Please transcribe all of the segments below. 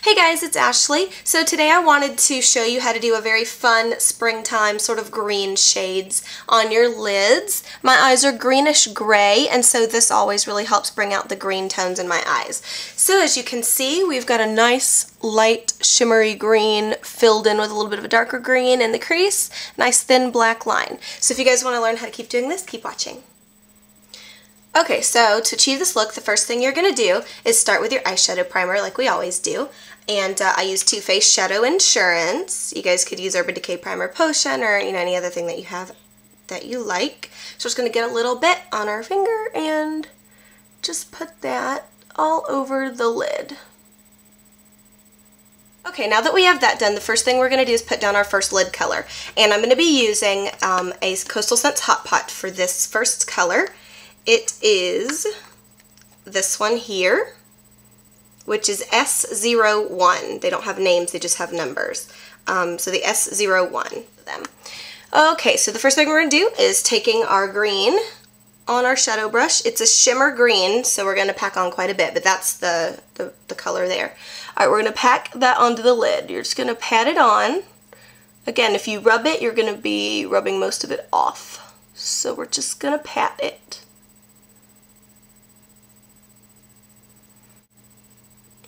Hey guys, it's Ashley. So today I wanted to show you how to do a very fun springtime sort of green shades on your lids. My eyes are greenish gray, and so this always really helps bring out the green tones in my eyes. So as you can see, we've got a nice light shimmery green filled in with a little bit of a darker green in the crease, nice thin black line. So if you guys want to learn how to keep doing this, keep watching. Okay, so to achieve this look, the first thing you're going to do is start with your eyeshadow primer like we always do. And I use Too Faced Shadow Insurance. You guys could use Urban Decay Primer Potion or any other thing that you have that you like. So we're just going to get a little bit on our finger and just put that all over the lid. Okay, now that we have that done, the first thing we're going to do is put down our first lid color. And I'm going to be using a Coastal Scents Hot Pot for this first color. It is this one here, which is S01. They don't have names, they just have numbers. So the S01 for them. Okay, so the first thing we're going to do is taking our green on our shadow brush. It's a shimmer green, so we're going to pack on quite a bit, but that's the color there. Alright, we're going to pack that onto the lid. You're just going to pat it on. Again, if you rub it, you're going to be rubbing most of it off. So we're just going to pat it.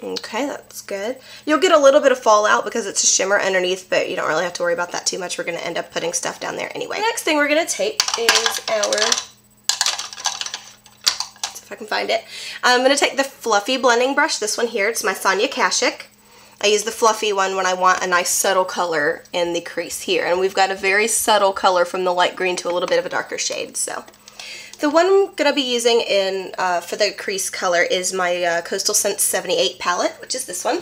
Okay, that's good. You'll get a little bit of fallout because it's a shimmer underneath, but you don't really have to worry about that too much. We're going to end up putting stuff down there anyway. The next thing we're going to take is our, if I can find it, I'm going to take the fluffy blending brush, this one here. It's my Sonia Kashuk. I use the fluffy one when I want a nice subtle color in the crease here. And we've got a very subtle color from the light green to a little bit of a darker shade, so. The one I'm going to be using in for the crease color is my Coastal Scents 78 palette, which is this one.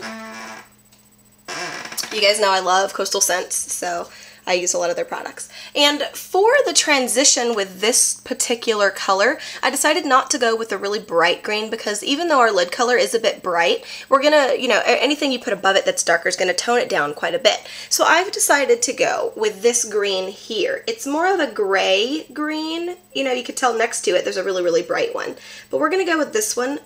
You guys know I love Coastal Scents, so I use a lot of their products. And for the transition with this particular color, I decided not to go with a really bright green because even though our lid color is a bit bright, we're going to, anything you put above it that's darker is going to tone it down quite a bit. So I've decided to go with this green here. It's more of a gray green. You could tell next to it there's a really, really bright one. But we're going to go with this one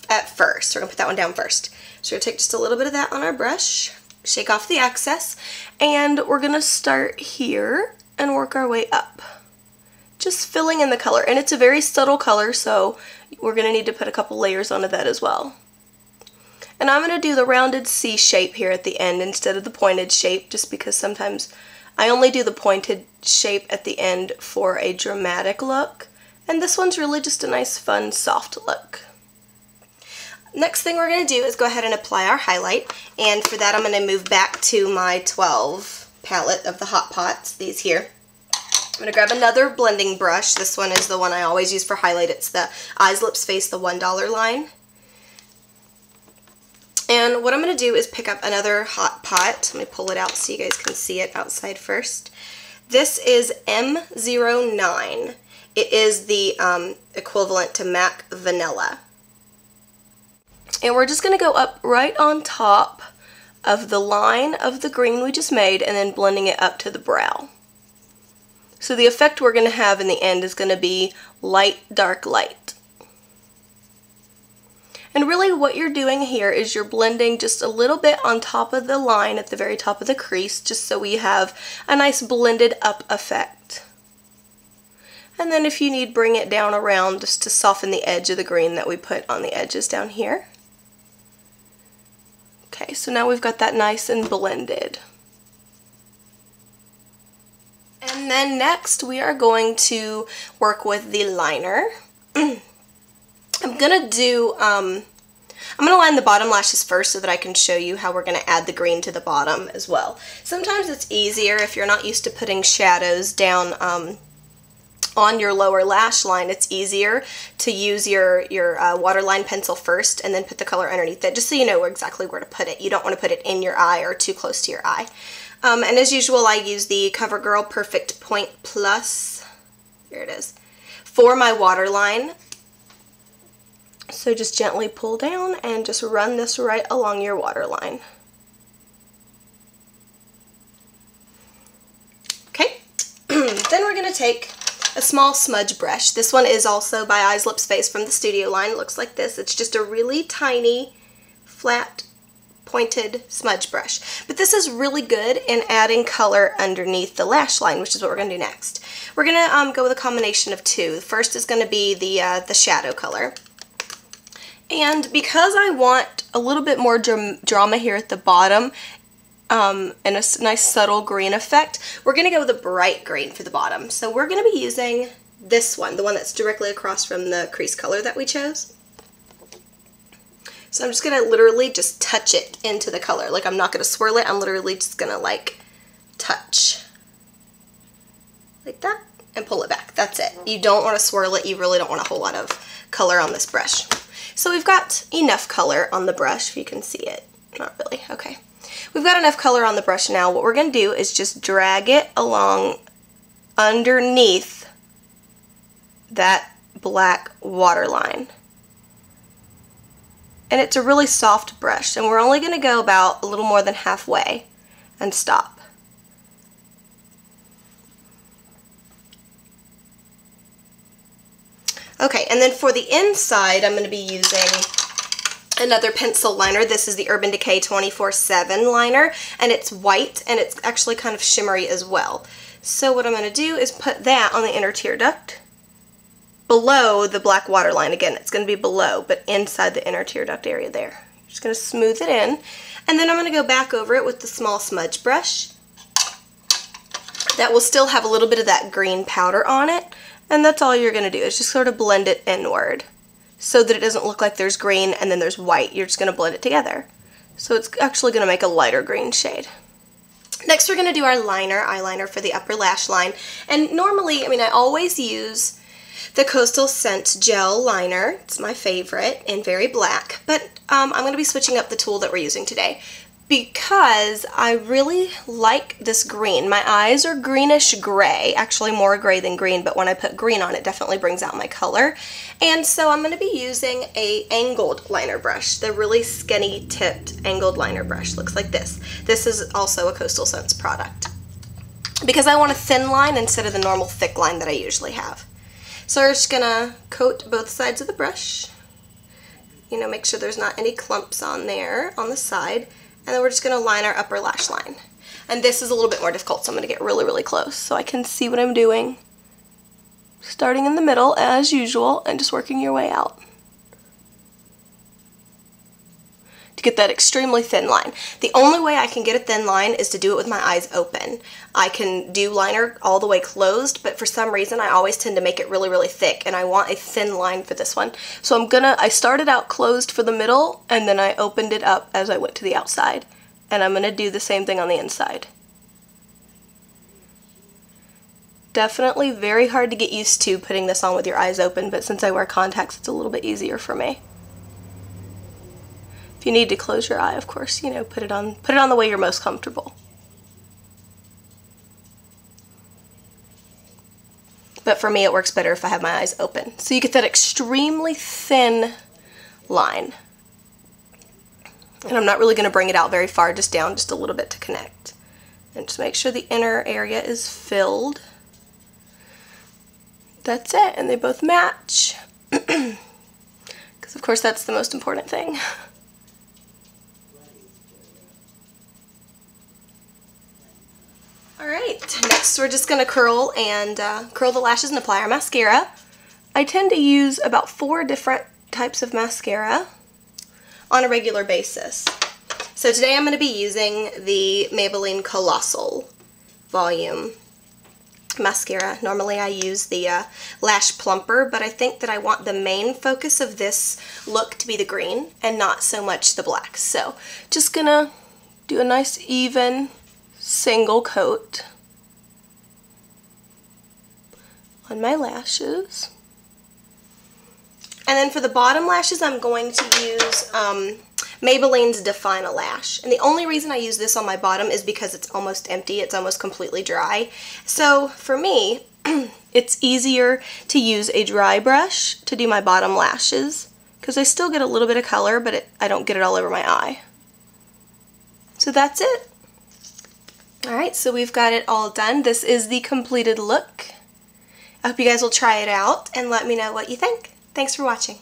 at first. We're going to put that one down first. So we're going to take just a little bit of that on our brush. Shake off the excess, and we're going to start here and work our way up. Just filling in the color, and it's a very subtle color, so we're going to need to put a couple layers onto that as well. And I'm going to do the rounded C shape here at the end instead of the pointed shape, just because sometimes I only do the pointed shape at the end for a dramatic look, and this one's really just a nice, fun, soft look. Next thing we're going to do is go ahead and apply our highlight, and for that I'm going to move back to my 12 palette of the Hot Pots, these here. I'm going to grab another blending brush. This one is the one I always use for highlight. It's the Eyes Lips Face, the $1 line. And what I'm going to do is pick up another Hot Pot. Let me pull it out so you guys can see it outside first. This is M09. It is the equivalent to MAC Vanilla. And we're just going to go up right on top of the line of the green we just made and then blending it up to the brow. So the effect we're going to have in the end is going to be light, dark, light. And really what you're doing here is you're blending just a little bit on top of the line at the very top of the crease, just so we have a nice blended up effect. And then if you need, bring it down around just to soften the edge of the green that we put on the edges down here. Okay, so now we've got that nice and blended. And then next we are going to work with the liner. I'm going to line the bottom lashes first so that I can show you how we're going to add the green to the bottom as well. Sometimes it's easier if you're not used to putting shadows down on your lower lash line. It's easier to use your waterline pencil first and then put the color underneath it, just so you know exactly where to put it. You don't want to put it in your eye or too close to your eye. And as usual, I use the CoverGirl Perfect Point Plus, here it is, for my waterline. So just gently pull down and just run this right along your waterline. Okay, then we're going to take a small smudge brush. This one is also by Eyes Lips Face from the Studio line. It looks like this. It's just a really tiny, flat pointed smudge brush. But this is really good in adding color underneath the lash line, which is what we're going to do next. We're going to go with a combination of two. The first is going to be the shadow color. And because I want a little bit more drama here at the bottom, and a nice subtle green effect, we're going to go with a bright green for the bottom. So we're going to be using this one, the one that's directly across from the crease color that we chose. So I'm just going to literally just touch it into the color. Like, I'm not going to swirl it, I'm literally just going to like touch like that and pull it back. That's it. You don't want to swirl it, you really don't want a whole lot of color on this brush. So we've got enough color on the brush, if you can see it. Not really, okay. We've got enough color on the brush now. What we're going to do is just drag it along underneath that black waterline. And it's a really soft brush, and we're only going to go about a little more than halfway and stop. Okay, and then for the inside, I'm going to be using another pencil liner. This is the Urban Decay 24/7 liner, and it's white, and it's actually kind of shimmery as well. So what I'm going to do is put that on the inner tear duct below the black waterline. Again, it's going to be below, but inside the inner tear duct area there. Just going to smooth it in, and then I'm going to go back over it with the small smudge brush. That will still have a little bit of that green powder on it, and that's all you're going to do is just sort of blend it inward so that it doesn't look like there's green and then there's white. You're just going to blend it together. So it's actually going to make a lighter green shade. Next we're going to do our eyeliner for the upper lash line. And normally, I always use the Coastal Scent Gel Liner. It's my favorite in Very Black, but I'm going to be switching up the tool that we're using today because I really like this green. My eyes are greenish gray, actually more gray than green, but when I put green on it definitely brings out my color. And so I'm going to be using a angled liner brush, the really skinny tipped angled liner brush. Looks like this. This is also a Coastal Scents product because I want a thin line instead of the normal thick line that I usually have. So we're just going to coat both sides of the brush, make sure there's not any clumps on there on the side. And then we're just going to line our upper lash line. And this is a little bit more difficult, so I'm going to get really, really close so I can see what I'm doing. Starting in the middle, as usual, and just working your way out. To get that extremely thin line. The only way I can get a thin line is to do it with my eyes open. I can do liner all the way closed, but for some reason I always tend to make it really, really thick, and I want a thin line for this one. So I started out closed for the middle, and then I opened it up as I went to the outside. And I'm going to do the same thing on the inside. Definitely very hard to get used to putting this on with your eyes open, but since I wear contacts, it's a little bit easier for me. If you need to close your eye, of course, put it on the way you're most comfortable. But for me, it works better if I have my eyes open. So you get that extremely thin line. And I'm not really going to bring it out very far, just down just a little bit to connect. And just make sure the inner area is filled. That's it, and they both match. Because of course that's the most important thing. Alright, next we're just going to curl the lashes and apply our mascara. I tend to use about 4 different types of mascara on a regular basis. So today I'm going to be using the Maybelline Colossal Volume mascara. Normally I use the Lash Plumper, but I think that I want the main focus of this look to be the green and not so much the black. So just going to do a nice even single coat on my lashes. And then for the bottom lashes, I'm going to use Maybelline's Define-A-Lash. And the only reason I use this on my bottom is because it's almost empty, it's almost completely dry. So for me, it's easier to use a dry brush to do my bottom lashes because I still get a little bit of color, but I don't get it all over my eye. So that's it. Alright, so we've got it all done. This is the completed look. I hope you guys will try it out and let me know what you think. Thanks for watching.